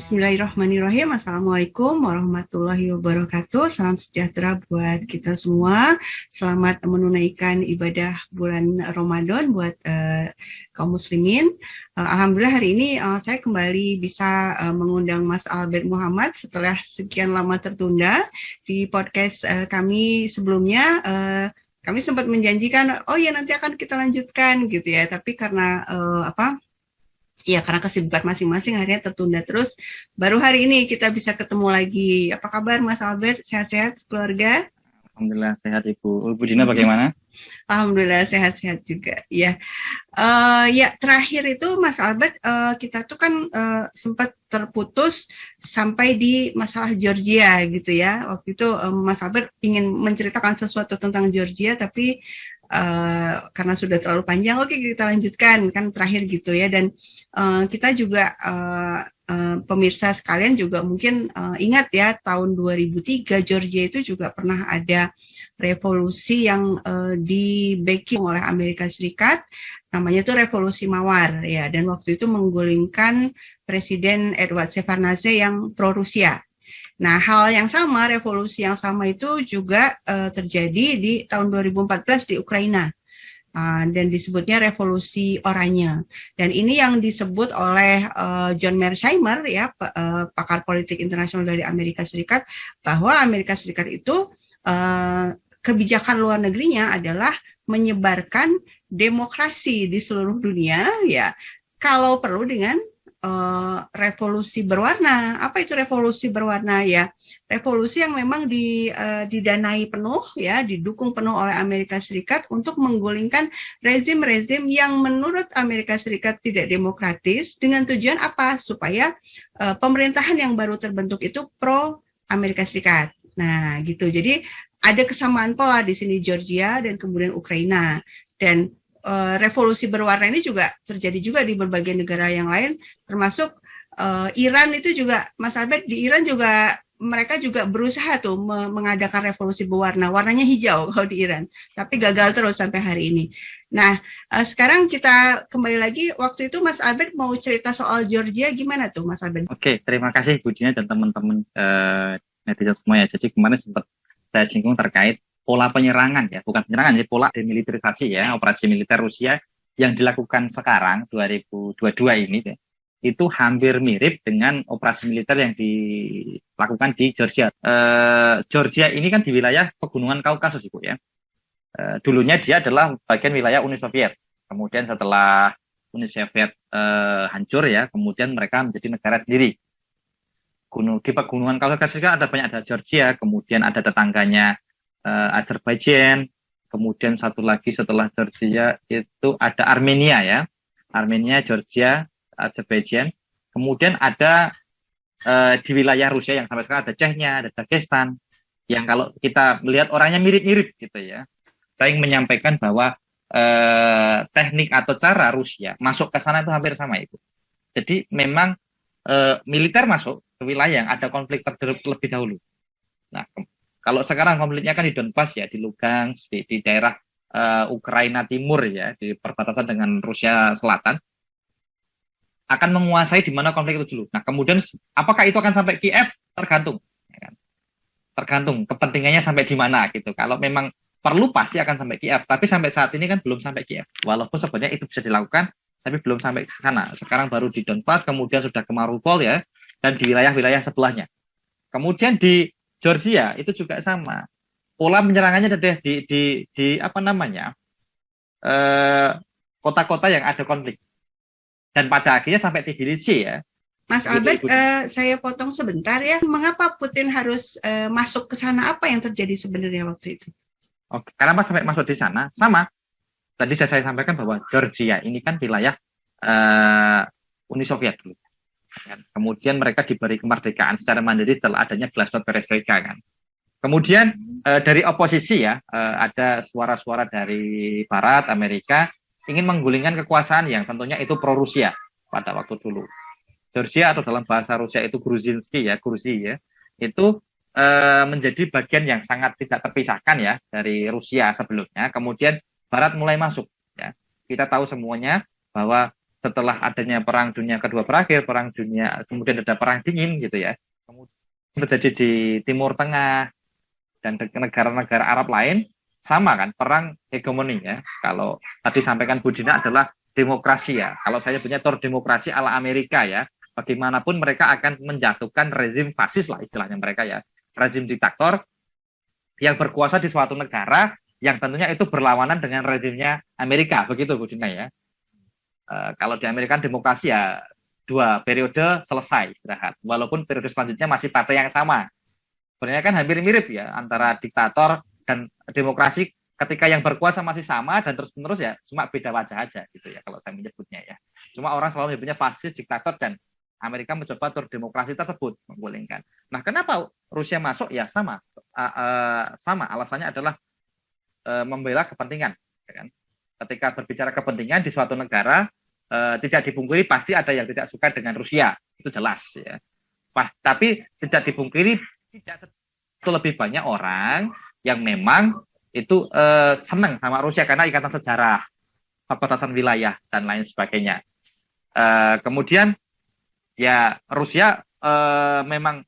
Bismillahirrahmanirrahim. Assalamualaikum warahmatullahi wabarakatuh. Salam sejahtera buat kita semua. Selamat menunaikan ibadah bulan Ramadan buat kaum muslimin. Alhamdulillah hari ini saya kembali bisa mengundang Mas Albert Muhammad setelah sekian lama tertunda. Di podcast kami sebelumnya kami sempat menjanjikan, oh ya nanti akan kita lanjutkan gitu ya. Tapi karena karena kesibukan masing-masing akhirnya tertunda terus. Baru hari ini kita bisa ketemu lagi. Apa kabar Mas Albert? Sehat-sehat keluarga? Alhamdulillah sehat Ibu. Ibu Dina bagaimana? Alhamdulillah sehat-sehat juga. Ya, terakhir itu Mas Albert kita tuh kan sempat terputus sampai di masalah Georgia gitu ya. Waktu itu Mas Albert ingin menceritakan sesuatu tentang Georgia, tapi karena sudah terlalu panjang, oke kita lanjutkan kan terakhir gitu ya. Dan kita juga pemirsa sekalian juga mungkin ingat ya, tahun 2003 Georgia itu juga pernah ada revolusi yang di backing oleh Amerika Serikat, namanya itu revolusi Mawar ya, dan waktu itu menggulingkan Presiden Edward Shevardnadze yang pro Rusia. Nah, hal yang sama, revolusi yang sama itu juga terjadi di tahun 2014 di Ukraina. Dan disebutnya revolusi oranye. Dan ini yang disebut oleh John Mearsheimer ya, pakar politik internasional dari Amerika Serikat, bahwa Amerika Serikat itu kebijakan luar negerinya adalah menyebarkan demokrasi di seluruh dunia ya, kalau perlu dengan revolusi berwarna. Apa itu revolusi berwarna ya? Revolusi yang memang didanai penuh ya, didukung penuh oleh Amerika Serikat untuk menggulingkan rezim-rezim yang menurut Amerika Serikat tidak demokratis, dengan tujuan apa? Supaya pemerintahan yang baru terbentuk itu pro Amerika Serikat. Nah, gitu. Jadi ada kesamaan pola di sini Georgia dan kemudian Ukraina. Dan revolusi berwarna ini juga terjadi juga di berbagai negara yang lain, termasuk Iran itu juga, Mas Albert, di Iran juga mereka juga berusaha tuh mengadakan revolusi berwarna, warnanya hijau kalau di Iran, tapi gagal terus sampai hari ini. Nah, sekarang kita kembali lagi, waktu itu Mas Albert mau cerita soal Georgia, gimana tuh Mas Albert? Oke, terima kasih Bu Dina dan teman-teman netizen semua ya. Jadi kemarin sempat saya singgung terkait pola penyerangan ya, bukan penyerangan, jadi pola demilitarisasi ya, operasi militer Rusia yang dilakukan sekarang 2022 ini ya, itu hampir mirip dengan operasi militer yang dilakukan di Georgia. Georgia ini kan di wilayah pegunungan Kaukasus Ibu ya. Dulunya dia adalah bagian wilayah Uni Soviet. Kemudian setelah Uni Soviet hancur ya, kemudian mereka menjadi negara sendiri. Di pegunungan Kaukasus kan ada banyak, ada Georgia, kemudian ada tetangganya Azerbaijan, kemudian satu lagi setelah Georgia itu ada Armenia ya, Armenia, Georgia, Azerbaijan, kemudian ada di wilayah Rusia yang sampai sekarang ada Chechnya, ada Dagestan, yang kalau kita melihat orangnya mirip-mirip gitu ya. Saya ingin menyampaikan bahwa teknik atau cara Rusia masuk ke sana itu hampir sama itu. Jadi memang militer masuk ke wilayah yang ada konflik terlebih dahulu. Nah, kalau sekarang konfliknya kan di Donbas ya, di Lugansk, di daerah Ukraina Timur ya, di perbatasan dengan Rusia Selatan, akan menguasai di mana konflik itu dulu. Nah, kemudian apakah itu akan sampai Kiev? Tergantung. Ya kan? Tergantung kepentingannya sampai di mana gitu. Kalau memang perlu pasti akan sampai Kiev, tapi sampai saat ini kan belum sampai Kiev. Walaupun sebenarnya itu bisa dilakukan, tapi belum sampai ke sana. Sekarang baru di Donbas, kemudian sudah ke Mariupol ya, dan di wilayah-wilayah sebelahnya. Kemudian di Georgia itu juga sama. Pola penyerangannya ada di apa namanya? Kota-kota yang ada konflik. Dan pada akhirnya sampai Tbilisi ya. Mas Albert, saya potong sebentar ya. Mengapa Putin harus masuk ke sana? Apa yang terjadi sebenarnya waktu itu? Oke, kenapa sampai masuk di sana? Sama. Tadi sudah saya sampaikan bahwa Georgia ini kan wilayah Uni Soviet dulu. Kemudian mereka diberi kemerdekaan secara mandiri setelah adanya Glasnost Perestroika kan. Kemudian dari oposisi ya, ada suara-suara dari Barat, Amerika ingin menggulingkan kekuasaan yang tentunya itu pro Rusia pada waktu dulu. Georgia atau dalam bahasa Rusia itu Gruzinski ya, Gruzi ya, itu menjadi bagian yang sangat tidak terpisahkan ya dari Rusia sebelumnya. Kemudian Barat mulai masuk ya. Kita tahu semuanya bahwa setelah adanya Perang Dunia Kedua berakhir, Perang Dunia, kemudian ada Perang Dingin gitu ya. Kemudian terjadi di Timur Tengah dan negara-negara Arab lain, sama kan, perang hegemoni ya. Kalau tadi sampaikan Bu Dina adalah demokrasi ya. Kalau saya punya tor demokrasi ala Amerika ya, bagaimanapun mereka akan menjatuhkan rezim fasis lah istilahnya mereka ya. Rezim diktator yang berkuasa di suatu negara yang tentunya itu berlawanan dengan rezimnya Amerika, begitu Bu Dina ya. Kalau di Amerika demokrasi ya 2 periode selesai istirahat, walaupun periode selanjutnya masih partai yang sama. Sebenarnya kan hampir mirip ya antara diktator dan demokrasi ketika yang berkuasa masih sama dan terus-menerus ya, cuma beda wajah aja gitu ya kalau saya menyebutnya ya. Cuma orang selalu menyebutnya fasis, diktator, dan Amerika mencoba atur demokrasi tersebut membolehkan. Nah, kenapa Rusia masuk? Ya sama, sama alasannya adalah membela kepentingan. Ya kan? Ketika berbicara kepentingan di suatu negara, tidak dipungkiri pasti ada yang tidak suka dengan Rusia, itu jelas ya. Tapi tidak dipungkiri tidak lebih banyak orang yang memang itu senang sama Rusia karena ikatan sejarah, perbatasan wilayah dan lain sebagainya. Kemudian ya Rusia memang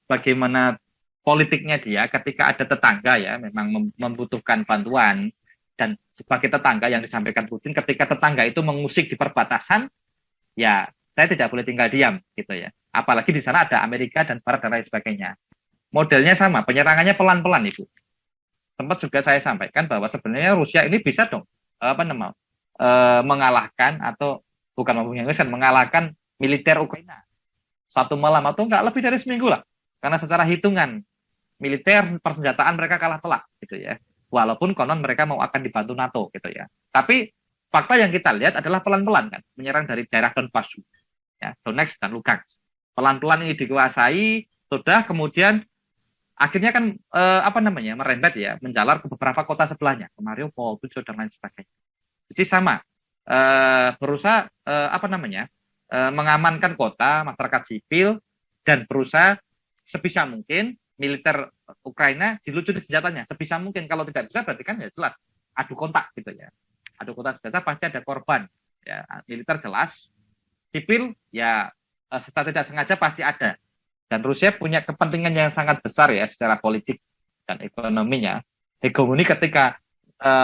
bagaimana politiknya dia ketika ada tetangga ya memang membutuhkan bantuan. Dan sebagai tetangga yang disampaikan Putin, ketika tetangga itu mengusik di perbatasan, ya saya tidak boleh tinggal diam, gitu ya. Apalagi di sana ada Amerika dan Barat dan lain sebagainya. Modelnya sama, penyerangannya pelan-pelan itu. Sempat juga saya sampaikan bahwa sebenarnya Rusia ini bisa dong, mengalahkan atau bukan mengalahkan militer Ukraina. 1 malam atau enggak lebih dari seminggu lah. Karena secara hitungan militer persenjataan mereka kalah telak, gitu ya. Walaupun konon mereka mau akan dibantu NATO gitu ya. Tapi fakta yang kita lihat adalah pelan-pelan kan menyerang dari daerah Donbas ya, Donetsk dan Lugansk. Pelan-pelan ini dikuasai, sudah kemudian akhirnya kan merembet ya, menjalar ke beberapa kota sebelahnya, ke Mariupol, Bucha dan lain sebagainya. Jadi sama berusaha mengamankan kota, masyarakat sipil dan berusaha sebisa mungkin militer Ukraina dilucuti senjatanya sebisa mungkin. Kalau tidak bisa berarti kan ya jelas adu kontak gitu ya. Adu kontak senjata pasti ada korban. Ya, militer jelas, sipil ya secara tidak sengaja pasti ada. Dan Rusia punya kepentingan yang sangat besar ya secara politik dan ekonominya. Hegemoni ketika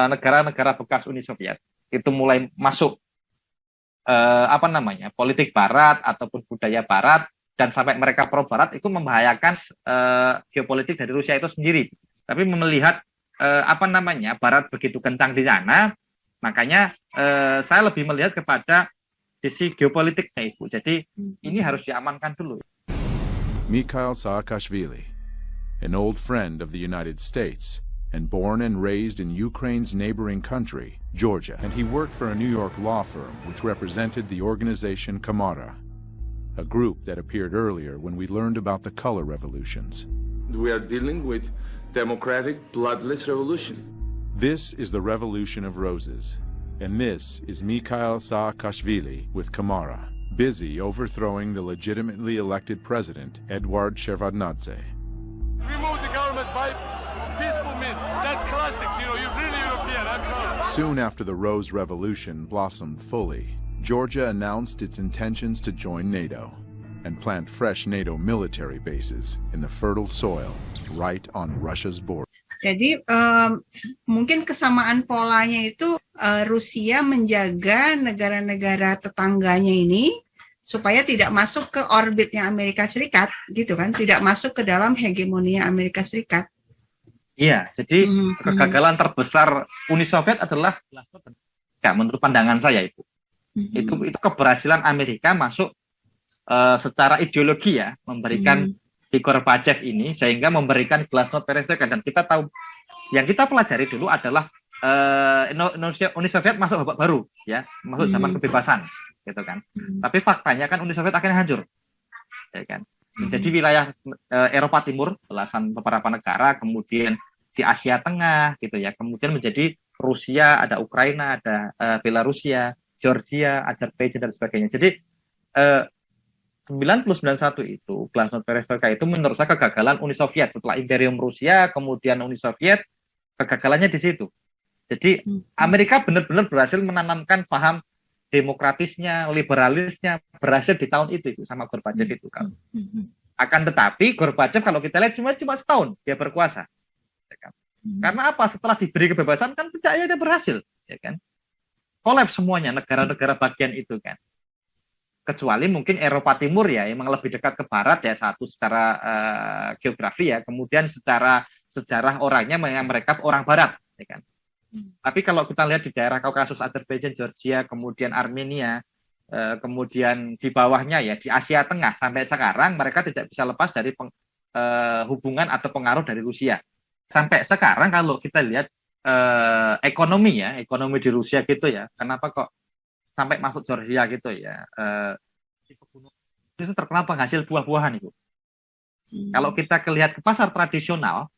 negara-negara bekas Uni Soviet itu mulai masuk politik Barat ataupun budaya Barat, dan sampai mereka pro Barat itu membahayakan geopolitik dari Rusia itu sendiri. Tapi melihat Barat begitu kencang di sana, makanya saya lebih melihat kepada sisi geopolitiknya Ibu. Jadi ini harus diamankan dulu. Mikhail Saakashvili, an old friend of the United States and born and raised in Ukraine's neighboring country, Georgia, and he worked for a New York law firm which represented the organization Kamara, a group that appeared earlier when we learned about the color revolutions. We are dealing with democratic, bloodless revolution. This is the Revolution of Roses, and this is Mikhail Saakashvili with Kamara, busy overthrowing the legitimately elected president, Eduard Shevardnadze. Remove the government by peaceful means. That's classics, you're really European, I'm proud. Soon after the Rose Revolution blossomed fully, Georgia announced its intentions to join NATO and plant fresh NATO military bases in the fertile soil right on Russia's border. Jadi mungkin kesamaan polanya itu Rusia menjaga negara-negara tetangganya ini supaya tidak masuk ke orbitnya Amerika Serikat, gitu kan? Tidak masuk ke dalam hegemoni Amerika Serikat. Iya, jadi kegagalan terbesar Uni Soviet adalah menurut pandangan saya itu. Itu keberhasilan Amerika masuk secara ideologi ya, memberikan di Gorbachev ini sehingga memberikan glasnost perestroika. Dan kita tahu yang kita pelajari dulu adalah Uni Soviet masuk babak baru ya, masuk zaman kebebasan gitu kan. Tapi faktanya kan Uni Soviet akhirnya hancur. Ya kan. Jadi wilayah Eropa Timur, belasan beberapa negara, kemudian di Asia Tengah gitu ya, kemudian menjadi Rusia, ada Ukraina, ada Belarusia, Georgia, Azerbaijan dan sebagainya. Jadi 1991 itu, glasnost perestroika itu menurut saya kegagalan Uni Soviet setelah Imperium Rusia, kemudian Uni Soviet, kegagalannya di situ. Jadi Amerika benar-benar berhasil menanamkan paham demokratisnya, liberalisnya berhasil di tahun itu sama Gorbachev itu kan. Akan tetapi Gorbachev kalau kita lihat cuma setahun dia berkuasa. Ya kan? Karena apa? Setelah diberi kebebasan kan tidak dia berhasil, ya kan? Kolaps semuanya negara-negara bagian itu kan. Kecuali mungkin Eropa Timur ya, emang lebih dekat ke barat ya, satu secara geografi ya, kemudian secara sejarah orangnya mereka orang barat, ya kan. Tapi kalau kita lihat di daerah Kaukasus, Azerbaijan, Georgia, kemudian Armenia, kemudian di bawahnya ya di Asia Tengah sampai sekarang mereka tidak bisa lepas dari hubungan atau pengaruh dari Rusia. Sampai sekarang kalau kita lihat ekonomi di Rusia gitu ya, kenapa kok sampai masuk Georgia gitu ya, itu terkenal penghasil buah-buahan itu. Kalau kita lihat ke pasar tradisional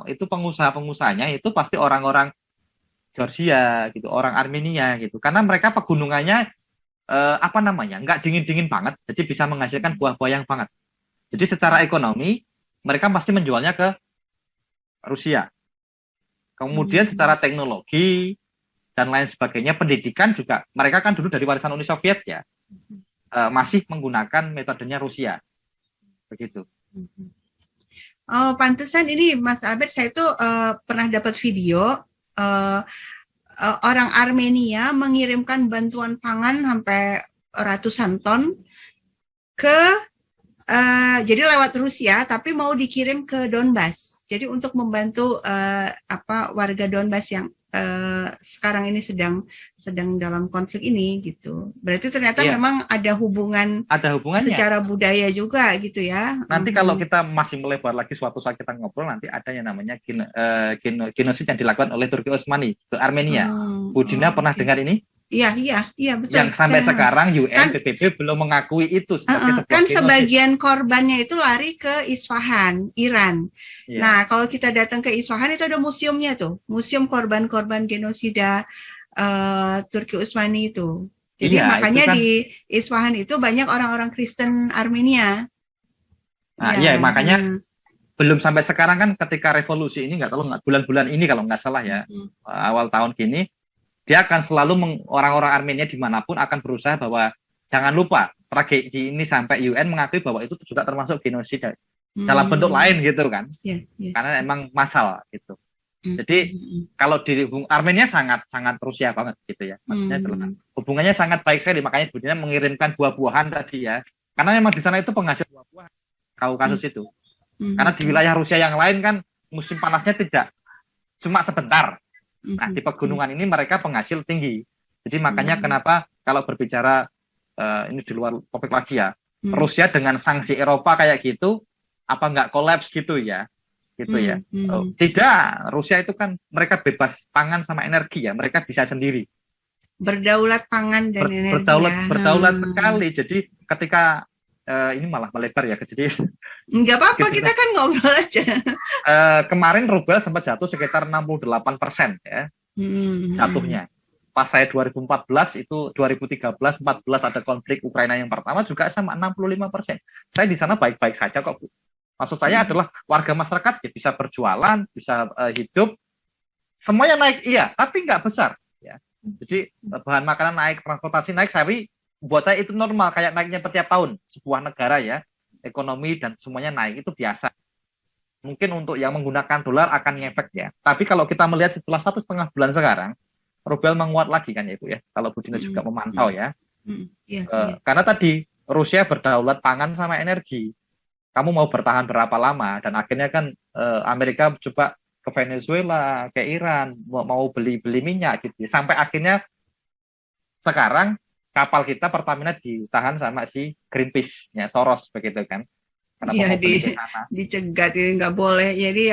itu pengusaha-pengusahanya itu pasti orang-orang Georgia gitu, orang Armenia gitu, karena mereka pegunungannya nggak dingin-dingin banget, jadi bisa menghasilkan buah-buah yang banget. Jadi secara ekonomi mereka pasti menjualnya ke Rusia. Kemudian secara teknologi dan lain sebagainya, pendidikan juga mereka kan dulu dari warisan Uni Soviet ya, masih menggunakan metodenya Rusia, begitu. Oh, pantesan ini Mas Albert, saya itu pernah dapat video orang Armenia mengirimkan bantuan pangan sampai ratusan ton ke jadi lewat Rusia, tapi mau dikirim ke Donbas. Jadi untuk membantu warga Donbas yang sekarang ini sedang dalam konflik ini gitu. Berarti ternyata memang ada hubungannya secara budaya juga gitu ya. Nanti kalau kita masih melebar lagi suatu saat kita ngobrol, nanti ada yang namanya genosid yang dilakukan oleh Turki Utsmani ke Armenia. Budina pernah dengar ini? Iya betul. Yang sampai sekarang UN PBB belum mengakui itu sebagai sebuah kan sebagian korbannya itu lari ke Isfahan, Iran. Yeah. Nah, kalau kita datang ke Isfahan itu ada museumnya tuh, museum korban-korban genosida Turki Utsmani itu. Jadi makanya kan, di Isfahan itu banyak orang-orang Kristen Armenia. Nah, makanya belum sampai sekarang kan, ketika revolusi ini nggak bulan-bulan ini kalau nggak salah ya, awal tahun gini. Dia akan selalu orang-orang Armenia dimanapun akan berusaha bahwa jangan lupa tragedi ini sampai UN mengakui bahwa itu juga termasuk genosida dalam bentuk lain gitu kan, karena emang massal gitu. Jadi kalau di Armenia sangat Rusia banget gitu ya, maksudnya hubungannya sangat baik sekali, makanya Budina mengirimkan buah-buahan tadi ya, karena memang di sana itu penghasil buah-buahan Kaukasus itu, karena di wilayah Rusia yang lain kan musim panasnya tidak cuma sebentar. Nah, di pegunungan ini mereka penghasil tinggi. Jadi makanya kenapa kalau berbicara ini di luar topik lagi ya, Rusia dengan sanksi Eropa kayak gitu, apa nggak kolaps gitu ya? Tidak, Rusia itu kan mereka bebas pangan sama energi ya, mereka bisa sendiri. Berdaulat pangan dan energi. Berdaulat sekali. Jadi ketika ini malah melebar ya, jadi nggak apa-apa, kita kan ngobrol aja. Kemarin rubel sempat jatuh sekitar 68% ya, jatuhnya. Pas saya 2014 itu 2013-14 ada konflik Ukraina yang pertama juga sama 65%. Saya di sana baik-baik saja kok, Bu. Maksud saya adalah warga masyarakat ya bisa berjualan, bisa hidup, semuanya naik iya, tapi nggak besar ya. Jadi bahan makanan naik, transportasi naik, buat saya itu normal, kayak naiknya setiap tahun sebuah negara ya, ekonomi dan semuanya naik itu biasa. Mungkin untuk yang menggunakan dolar akan ngefek ya, tapi kalau kita melihat setelah 1,5 bulan sekarang, rubel menguat lagi kan ya Ibu ya, kalau Budina juga memantau ya. Karena tadi Rusia berdaulat pangan sama energi, kamu mau bertahan berapa lama, dan akhirnya kan Amerika coba ke Venezuela, ke Iran, mau beli minyak gitu, sampai akhirnya sekarang kapal kita Pertamina ditahan sama si Greenpeace, ya Soros begitu kan? Iya, dicegat ini nggak boleh. Jadi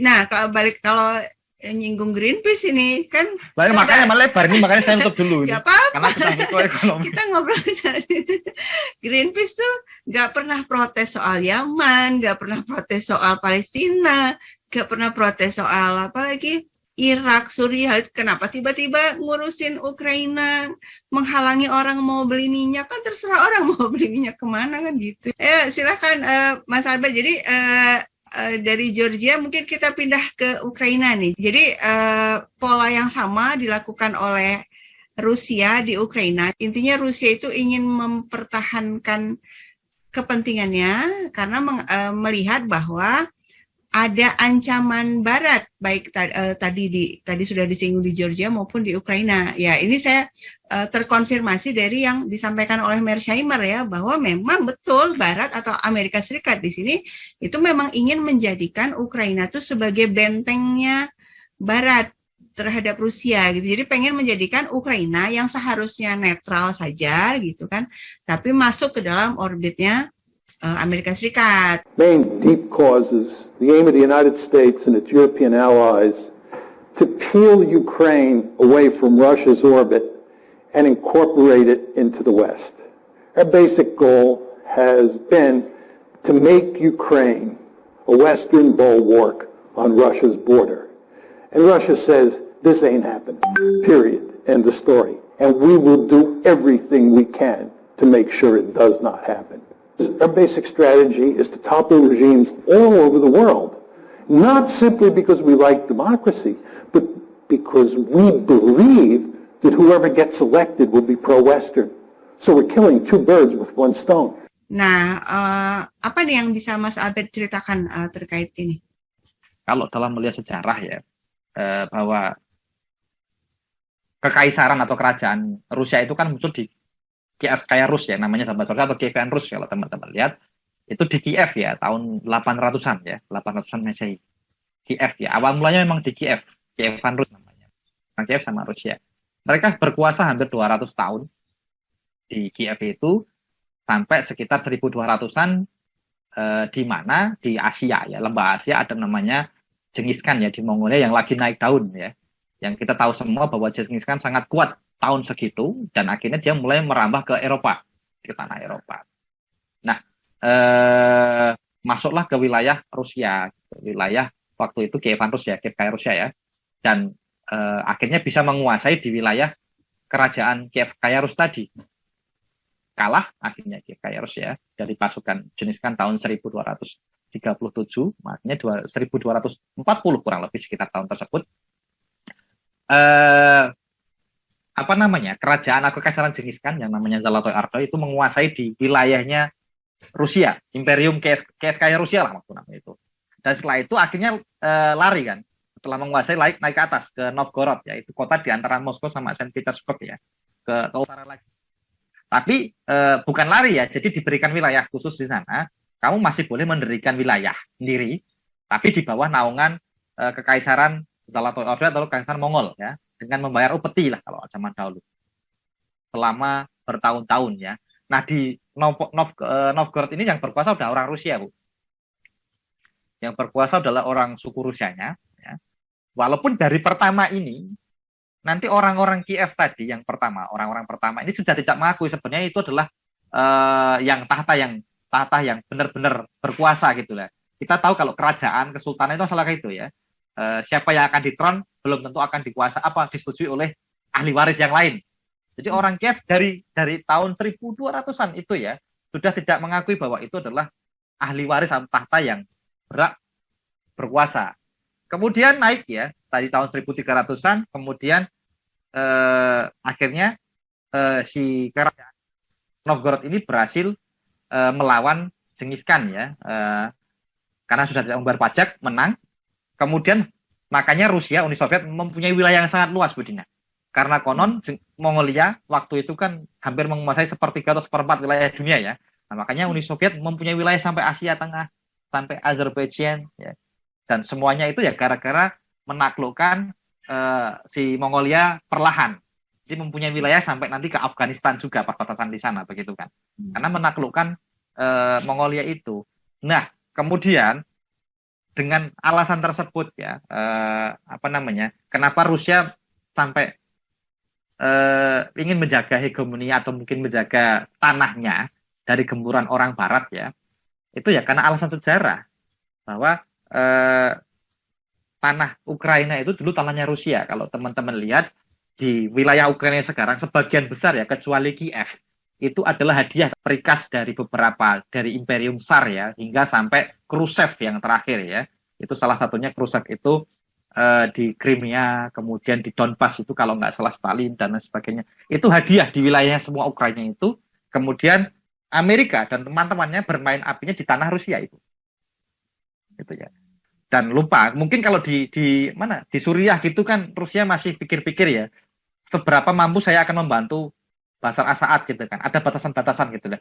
nah kalau nyinggung Greenpeace ini kan. Makanya melebar ini, makanya saya tutup dulu. Nggak apa-apa. Karena kita butuh ekonomi. Kita ngobrol jadi. Greenpeace tuh nggak pernah protes soal Yaman, nggak pernah protes soal Palestina, nggak pernah protes soal apalagi Irak, Suriah. Kenapa tiba-tiba ngurusin Ukraina, menghalangi orang mau beli minyak? Kan terserah orang mau beli minyak kemana kan gitu. Silakan Mas Albert. Jadi dari Georgia mungkin kita pindah ke Ukraina nih. Jadi pola yang sama dilakukan oleh Rusia di Ukraina. Intinya Rusia itu ingin mempertahankan kepentingannya karena melihat bahwa ada ancaman Barat, baik tadi sudah disinggung di Georgia maupun di Ukraina. Ya, ini saya terkonfirmasi dari yang disampaikan oleh Mearsheimer ya, bahwa memang betul Barat atau Amerika Serikat di sini itu memang ingin menjadikan Ukraina itu sebagai bentengnya Barat terhadap Rusia gitu. Jadi pengen menjadikan Ukraina yang seharusnya netral saja gitu kan, tapi masuk ke dalam orbitnya Amerika Serikat. Main deep causes, the aim of the United States and its European allies to peel Ukraine away from Russia's orbit and incorporate it into the West. Our basic goal has been to make Ukraine a Western bulwark on Russia's border. And Russia says, this ain't happening, period, end of story. And we will do everything we can to make sure it does not happen. Our basic strategy is to topple regimes all over the world, not simply because we like democracy, but because we believe that whoever gets elected will be pro-Western. So we're killing two birds with one stone. Nah, apa nih yang bisa Mas Albert ceritakan terkait ini? Kalau dalam melihat sejarah ya, bahwa kekaisaran atau kerajaan Rusia itu kan muncul di Kievskaya Rus ya, namanya sahabat Rusia atau Kievan Rus kalau teman-teman lihat. Itu di Kiev ya, tahun 800-an ya, 800-an Masehi. Kiev ya, awal mulanya memang di Kiev, Kievan Rus namanya. Kiev sama Rusia. Mereka berkuasa hampir 200 tahun di Kiev itu, sampai sekitar 1200-an di mana di Asia ya, lembah Asia ada namanya Genghis Khan ya, di Mongolia yang lagi naik daun ya. Yang kita tahu semua bahwa Genghis Khan sangat kuat tahun segitu, dan akhirnya dia mulai merambah ke Eropa, ke tanah Eropa. Nah, masuklah ke wilayah Rusia, wilayah waktu itu Kievan Rus ya, Kievskaya Rusia ya, dan akhirnya bisa menguasai di wilayah kerajaan Kievskaya Rus tadi. Kalah akhirnya Kievskaya Rus ya, dari pasukan Genghis Khan tahun 1237, makanya 1240 kurang lebih sekitar tahun tersebut. Kerajaan atau kekaisaran Genghis Khan yang namanya Zolotoy Ordo itu menguasai di wilayahnya Rusia, Imperium Kievskaya Rusia lah waktu namanya itu. Dan setelah itu akhirnya lari kan, setelah menguasai naik ke atas ke Novgorod ya, itu kota di antara Moskow sama Saint Petersburg ya, ke utara lagi. Tapi bukan lari ya, jadi diberikan wilayah khusus di sana. Kamu masih boleh mendirikan wilayah sendiri, tapi di bawah naungan kekaisaran Zolotoy Ordo atau kekaisaran Mongol ya, dengan membayar upeti lah kalau zaman dahulu selama bertahun-tahun ya. Nah di Novgorod ini yang berkuasa udah orang Rusia Bu, yang berkuasa adalah orang suku Rusianya ya. Walaupun dari pertama ini nanti orang-orang Kiev tadi yang pertama, orang-orang pertama ini sudah tidak mengakui sebenarnya itu adalah yang tahta yang benar-benar berkuasa gitu lah. Kita tahu kalau kerajaan kesultanan itu masalah itu ya. Siapa yang akan ditron belum tentu akan disetujui oleh ahli waris yang lain. Jadi orang Kiev dari tahun 1200-an itu ya sudah tidak mengakui bahwa itu adalah ahli waris atau tahta yang berhak berkuasa. Kemudian naik ya dari tahun 1300-an, kemudian akhirnya si kerajaan Novgorod ini berhasil melawan Genghis Khan ya, karena sudah tidak membayar pajak, menang. Kemudian makanya Rusia, Uni Soviet mempunyai wilayah yang sangat luas, Budina. Karena konon Mongolia waktu itu kan hampir menguasai sepertiga atau seperempat wilayah dunia ya. Nah, makanya Uni Soviet mempunyai wilayah sampai Asia Tengah, sampai Azerbaijan ya. Dan semuanya itu ya gara-gara menaklukkan si Mongolia perlahan. Jadi mempunyai wilayah sampai nanti ke Afghanistan juga, perbatasan di sana begitu kan. Karena menaklukkan Mongolia itu. Nah, kemudian dengan alasan tersebut ya, kenapa Rusia sampai ingin menjaga hegemoni atau mungkin menjaga tanahnya dari gemburan orang Barat ya, itu ya karena alasan sejarah bahwa tanah Ukraina itu dulu tanahnya Rusia. Kalau teman-teman lihat di wilayah Ukraina sekarang sebagian besar ya, kecuali Kiev, itu adalah hadiah perikas dari beberapa dari Imperium Tsar ya, hingga sampai Khrushchev yang terakhir ya. Itu salah satunya Khrushchev itu di Crimea, kemudian di Donbas itu kalau nggak salah Stalin dan lain sebagainya. Itu hadiah di wilayah semua Ukraina itu. Kemudian Amerika dan teman-temannya bermain apinya di tanah Rusia itu. Gitu ya. Dan lupa, mungkin kalau di mana? Di Suriah gitu kan Rusia masih pikir-pikir ya, seberapa mampu saya akan membantu Bashar Assad gitu kan. Ada batasan-batasan gitu ya.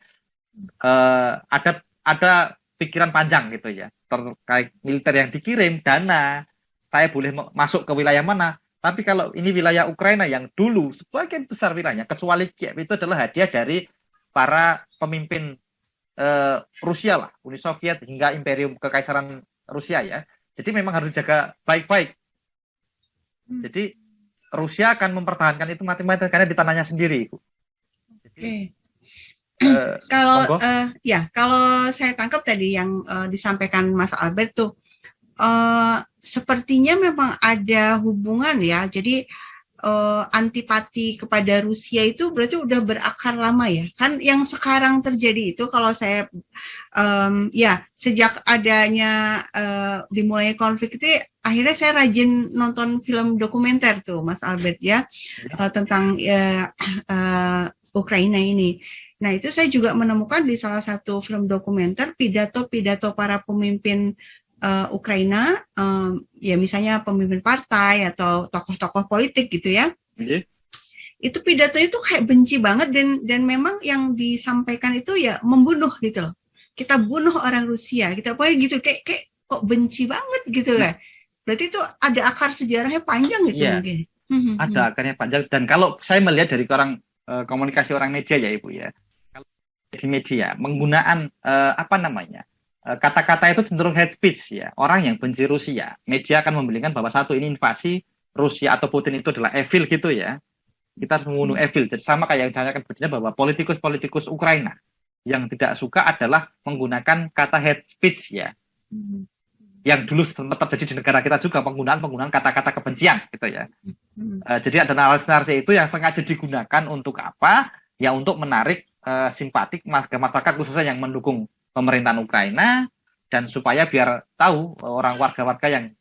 Ada pikiran panjang gitu ya terkait militer yang dikirim, dana, saya boleh masuk ke wilayah mana. Tapi kalau ini wilayah Ukraina yang dulu sebagian besar wilayahnya, kecuali Kiev, itu adalah hadiah dari para pemimpin Rusia lah, Uni Soviet hingga Imperium Kekaisaran Rusia ya. Jadi memang harus dijaga baik-baik. Jadi Rusia akan mempertahankan itu mati-matian karena di tanahnya sendiri, Ibu. Jadi, kalau kalau saya tangkap tadi yang disampaikan Mas Albert tuh, sepertinya memang ada hubungan ya. Jadi antipati kepada Rusia itu berarti udah berakar lama ya. Kan yang sekarang terjadi itu kalau saya sejak adanya dimulai konflik itu akhirnya saya rajin nonton film dokumenter tuh Mas Albert ya, tentang Ukraina ini. Nah, itu saya juga menemukan di salah satu film dokumenter pidato-pidato para pemimpin Ukraina, ya misalnya pemimpin partai atau tokoh-tokoh politik gitu ya. Itu pidato itu kayak benci banget dan memang yang disampaikan itu ya membunuh gitu loh. Kita bunuh orang Rusia, kita pokoknya gitu kayak kok benci banget gitu kan. Berarti itu ada akar sejarahnya panjang gitu mungkin. Ada akarnya panjang, dan kalau saya melihat dari komunikasi orang media ya Ibu ya. Kalau di media penggunaan kata-kata itu cenderung hate speech ya. Orang yang benci Rusia, media akan membelikan bahwa satu ini invasi Rusia atau Putin itu adalah evil gitu ya. Kita harus membunuh evil. Jadi sama kayak yang ditanyakan berikutnya bahwa politikus-politikus Ukraina yang tidak suka adalah menggunakan kata hate speech ya. Yang dulu sempat terjadi di negara kita juga penggunaan kata-kata kebencian gitu ya. Jadi ada narasi-narasi itu yang sengaja digunakan untuk apa? Ya untuk menarik simpatik masyarakat khususnya yang mendukung pemerintahan Ukraina, dan supaya biar tahu orang warga-warga yang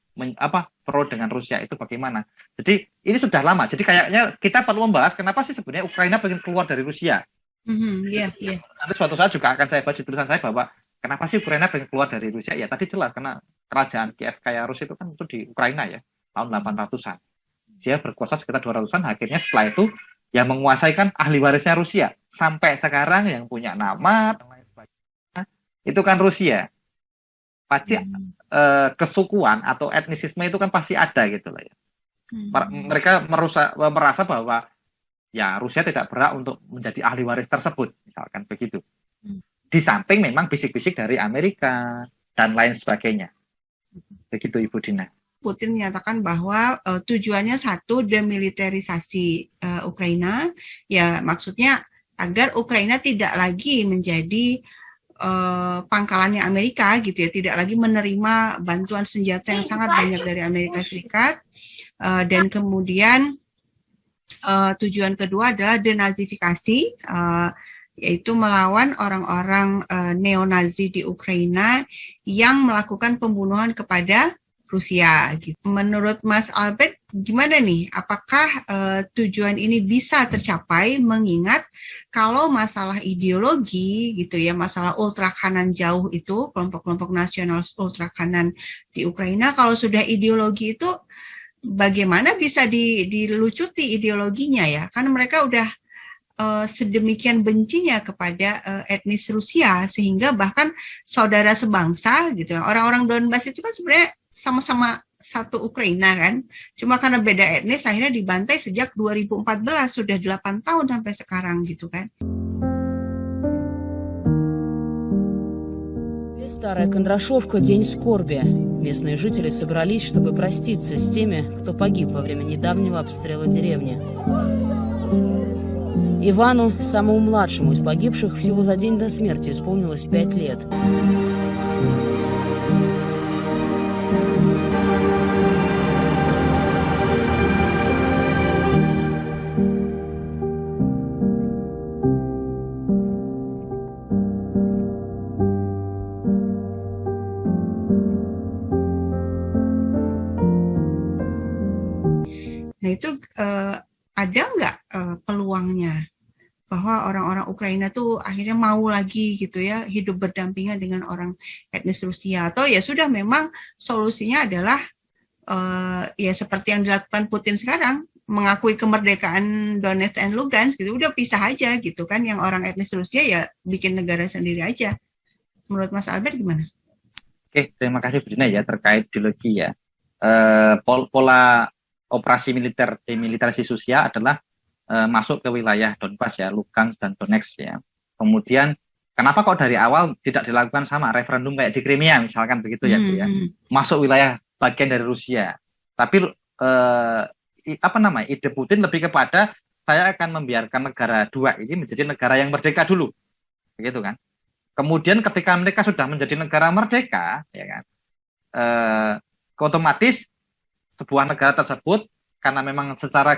pro dengan Rusia itu bagaimana. Jadi ini sudah lama. Jadi kayaknya kita perlu membahas kenapa sih sebenarnya Ukraina pengen keluar dari Rusia. Nanti suatu saat juga akan saya baca tulisan saya bahwa kenapa sih Ukraina pengen keluar dari Rusia. Ya tadi jelas karena kerajaan Kiev kayak Rusia itu kan itu di Ukraina ya tahun 800-an. Dia berkuasa sekitar 200-an. Akhirnya setelah itu ya menguasai kan ahli warisnya Rusia. Sampai sekarang yang punya nama itu kan Rusia. Pasti kesukuan atau etnisisme itu kan pasti ada gitu lah ya. Mereka merasa bahwa ya Rusia tidak berhak untuk menjadi ahli waris tersebut, misalkan begitu. Di samping memang bisik-bisik dari Amerika dan lain sebagainya. Begitu Ibu Dina. Putin menyatakan bahwa tujuannya satu, demilitarisasi Ukraina, ya maksudnya agar Ukraina tidak lagi menjadi pangkalannya Amerika gitu ya, tidak lagi menerima bantuan senjata yang sangat banyak dari Amerika Serikat, dan kemudian tujuan kedua adalah denazifikasi, yaitu melawan orang-orang neo-Nazi di Ukraina yang melakukan pembunuhan kepada Rusia. Gitu. Menurut Mas Albert, gimana nih? Apakah tujuan ini bisa tercapai? Mengingat kalau masalah ideologi, gitu ya, masalah ultra kanan jauh itu kelompok-kelompok nasional ultra kanan di Ukraina, kalau sudah ideologi itu, bagaimana bisa dilucuti ideologinya ya? Kan mereka udah sedemikian bencinya kepada etnis Rusia sehingga bahkan saudara sebangsa, gitu. Orang-orang Donbas itu kan sebenarnya sama-sama satu Ukraina kan, cuma karena beda etnis akhirnya dibantai sejak 2014, sudah 8 tahun sampai sekarang gitu kan. Старая Кондрашовка – день скорби. Местные жители собрались, чтобы проститься с теми, кто погиб во время недавнего обстрела деревни. Ивану, самому младшему из погибших, всего за день до смерти исполнилось 5 лет. Nah itu ada nggak peluangnya bahwa orang-orang Ukraina tuh akhirnya mau lagi gitu ya hidup berdampingan dengan orang etnis Rusia, atau ya sudah memang solusinya adalah ya seperti yang dilakukan Putin sekarang, mengakui kemerdekaan Donetsk and Lugansk gitu, udah pisah aja gitu kan, yang orang etnis Rusia ya bikin negara sendiri aja. Menurut Mas Albert gimana? Oke, terima kasih Brina ya terkait ideologi ya. Pola operasi militer demilitarisasi Rusia adalah masuk ke wilayah Donbas ya, Lugansk dan Donetsk ya. Kemudian kenapa kok dari awal tidak dilakukan sama referendum kayak di Crimea misalkan begitu ya Bu ya. Masuk wilayah bagian dari Rusia. Tapi ide Putin lebih kepada saya akan membiarkan negara dua ini menjadi negara yang merdeka dulu. Begitu kan? Kemudian ketika mereka sudah menjadi negara merdeka, ya kan, otomatis sebuah negara tersebut karena memang secara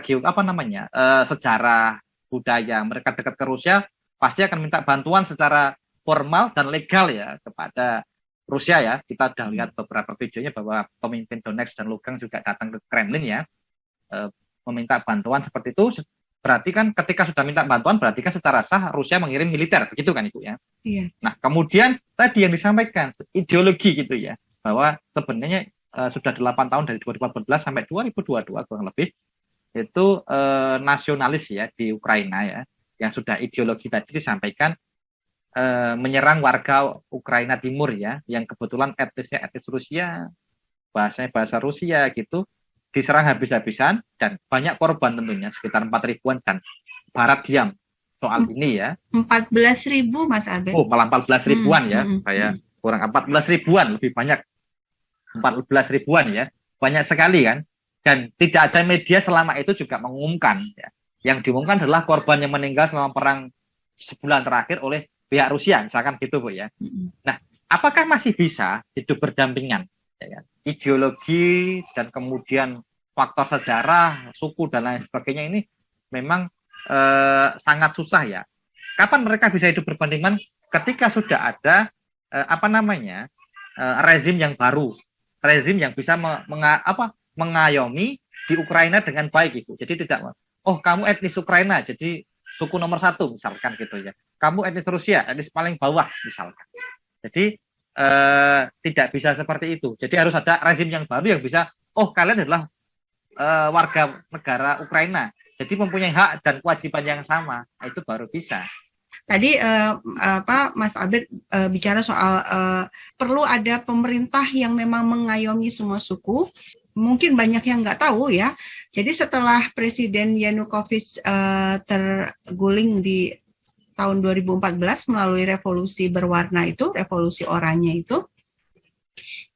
sejarah budaya mereka dekat ke Rusia, pasti akan minta bantuan secara formal dan legal ya kepada Rusia ya. Kita sudah lihat beberapa videonya bahwa pemimpin Donetsk dan Lugansk juga datang ke Kremlin ya, meminta bantuan seperti itu. Berarti kan ketika sudah minta bantuan, berarti kan secara sah Rusia mengirim militer, begitu kan Ibu ya? Iya. Nah, kemudian tadi yang disampaikan, ideologi gitu ya, bahwa sebenarnya sudah 8 tahun dari 2014 sampai 2022 kurang lebih, itu nasionalis ya di Ukraina ya, yang sudah ideologi tadi disampaikan, menyerang warga Ukraina Timur ya, yang kebetulan etnisnya etnis Rusia, bahasanya bahasa Rusia gitu, diserang habis-habisan dan banyak korban tentunya sekitar 4.000-an dan Barat diam soal ini ya. 14.000 Mas Albert. Oh malah 14.000-an ya, saya kurang 14.000-an lebih banyak, 14.000-an ya, banyak sekali kan. Dan tidak ada media selama itu juga mengumumkan ya. Yang diumumkan adalah korban yang meninggal selama perang sebulan terakhir oleh pihak Rusia, misalkan gitu Bu ya. Nah, apakah masih bisa hidup berdampingan? Ya, ideologi dan kemudian faktor sejarah, suku dan lain sebagainya ini memang sangat susah ya. Kapan mereka bisa hidup berdampingan? Ketika sudah ada rezim yang baru, rezim yang bisa mengayomi di Ukraina dengan baik itu. Jadi tidak, oh kamu etnis Ukraina, jadi suku nomor 1 misalkan gitu ya. Kamu etnis Rusia, etnis paling bawah misalkan. Jadi tidak bisa seperti itu. Jadi harus ada rezim yang baru yang bisa, oh kalian adalah warga negara Ukraina, jadi mempunyai hak dan kewajiban yang sama. Nah, itu baru bisa. Tadi Mas Albert bicara soal perlu ada pemerintah yang memang mengayomi semua suku. Mungkin banyak yang nggak tahu ya. Jadi setelah Presiden Yanukovych terguling di tahun 2014 melalui revolusi berwarna itu, revolusi oranye itu,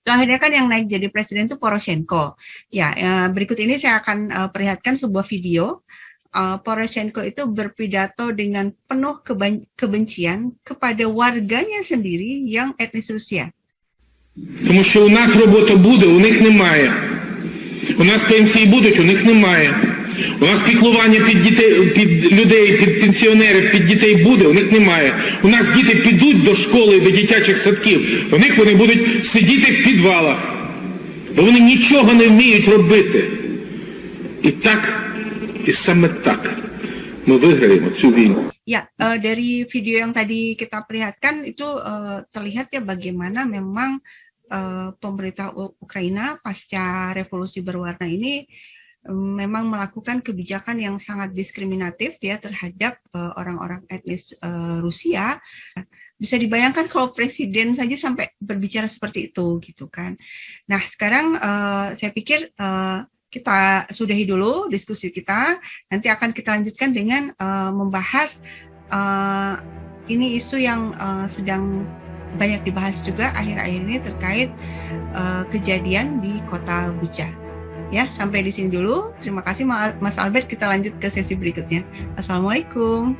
akhirnya kan yang naik jadi presiden itu Poroshenko. Ya, berikut ini saya akan perlihatkan sebuah video. Poroshenko itu berpidato dengan penuh kebencian kepada warganya sendiri yang etnis Rusia. Тому що у нас робота буде, у них немає. У нас пенсії будуть, у них немає. У нас піклування під дітей, під людей, під пенсіонерів, під дітей буде, у них немає. У нас діти підуть до школи, до дитячих садків, у них вони будуть сидіти в підвалах. Бо вони нічого не вміють робити. І так, і саме так ми виграємо цю війну. Ya, dari video yang tadi kita perlihatkan itu terlihat ya bagaimana memang pemerintah Ukraina pasca revolusi berwarna ini memang melakukan kebijakan yang sangat diskriminatif ya terhadap orang-orang etnis Rusia. Bisa dibayangkan kalau presiden saja sampai berbicara seperti itu gitu kan. Nah, sekarang saya pikir kita sudahi dulu diskusi kita. Nanti akan kita lanjutkan dengan membahas ini isu yang sedang banyak dibahas juga akhir-akhir ini terkait kejadian di kota Bucha. Ya, sampai di sini dulu. Terima kasih Mas Albert. Kita lanjut ke sesi berikutnya. Assalamualaikum.